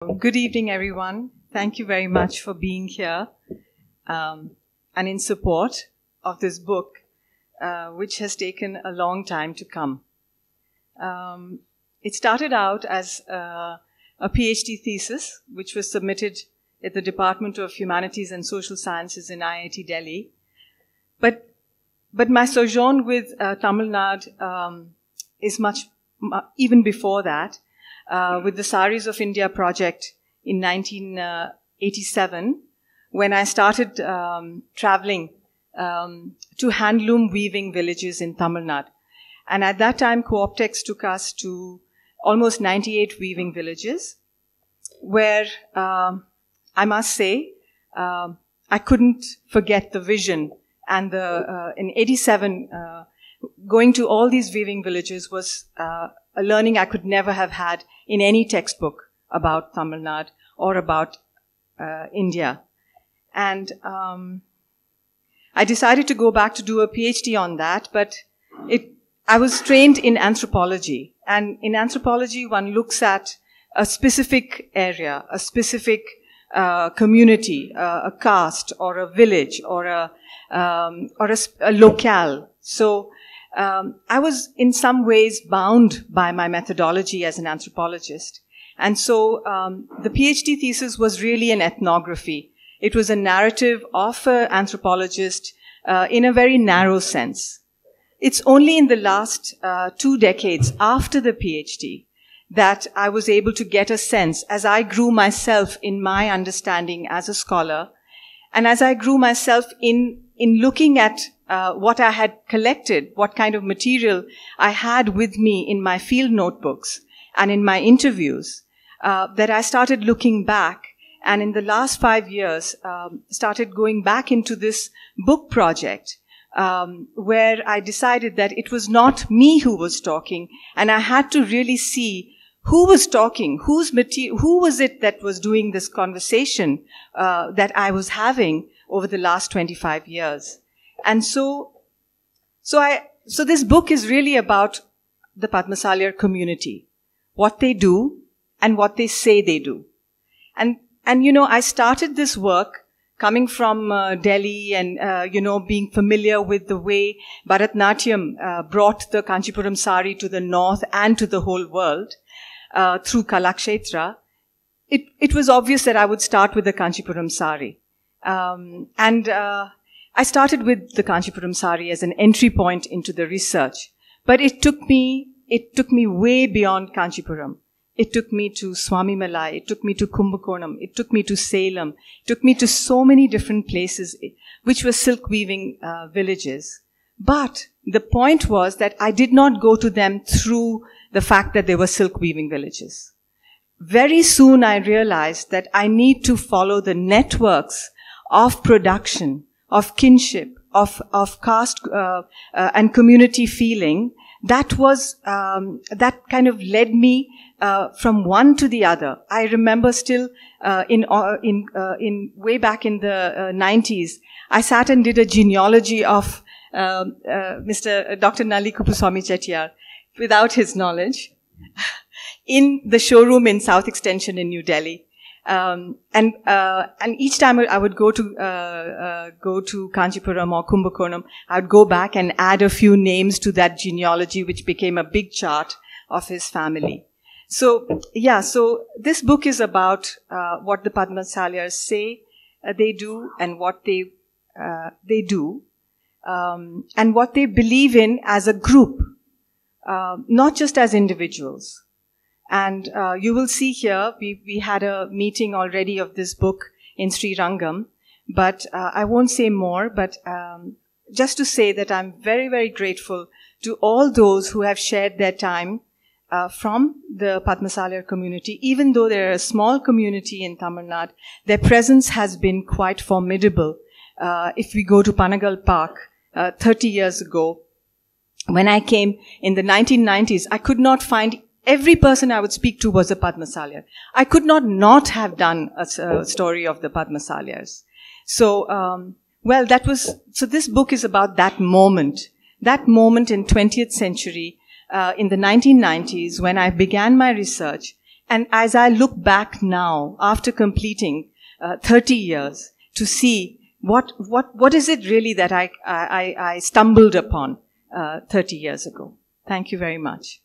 Good evening, everyone. Thank you very much for being here and in support of this book, which has taken a long time to come. It started out as a PhD thesis, which was submitted at the Department of Humanities and Social Sciences in IIT Delhi. But my sojourn with Tamil Nadu is much even before that. With the Saris of India project in 1987, when I started traveling to handloom weaving villages in Tamil Nadu. And at that time, Co-optex took us to almost 98 weaving villages, where I must say, I couldn't forget the vision. And in 87, going to all these weaving villages was a learning I could never have had in any textbook about Tamil Nadu or about India. And I decided to go back to do a PhD on that, but I was trained in anthropology. And in anthropology, one looks at a specific area, a specific community, a caste or a village or a locale. So I was in some ways bound by my methodology as an anthropologist. And so the PhD thesis was really an ethnography. It was a narrative of an anthropologist in a very narrow sense. It's only in the last 2 decades after the PhD that I was able to get a sense, as I grew myself in my understanding as a scholar, and as I grew myself in looking at what I had collected, what kind of material I had with me in my field notebooks and in my interviews, that I started looking back, and in the last 5 years, started going back into this book project, where I decided that it was not me who was talking, and I had to really see who was talking, who was it that was doing this conversation that I was having over the last 25 years. And so this book is really about the Padmasalyar community, what they do and what they say they do. And you know, I started this work coming from Delhi and, being familiar with the way Bharatnatyam brought the Kanchipuram sari to the north and to the whole world through Kalakshetra. It was obvious that I would start with the Kanchipuram sari. I started with the Kanchipuram sari as an entry point into the research. But it took me way beyond Kanchipuram. It took me to Swami Malai. It took me to Kumbakonam. It took me to Salem. It took me to so many different places, which were silk weaving villages. But the point was that I did not go to them through the fact that they were silk weaving villages. Very soon I realized that I need to follow the networks of production, of kinship, of caste and community feeling. That was that kind of led me from one to the other. I remember still in way back in the 90s, I sat and did a genealogy of Mr. Dr. Nalli Kupuswamy Chettiar without his knowledge in the showroom in South Extension in New Delhi. And each time I would go to Kanchipuram or Kumbakonam, I would go back and add a few names to that genealogy, which became a big chart of his family. So this book is about what the Padmasalyars say they do, and what they do, and what they believe in as a group, not just as individuals. And you will see here, we had a meeting already of this book in Sri Rangam, but I won't say more, but just to say that I'm very, very grateful to all those who have shared their time from the Padmasalyar community. Even though they're a small community in Tamil Nadu, their presence has been quite formidable. If we go to Panagal Park 30 years ago, when I came in the 1990s, I could not find every person I would speak to was a Padmasalyar. I could not have done a story of the Padmasalyars. So, so this book is about that moment in 20th century, in the 1990s when I began my research, And as I look back now, after completing 30 years, to see what is it really that I stumbled upon 30 years ago. Thank you very much.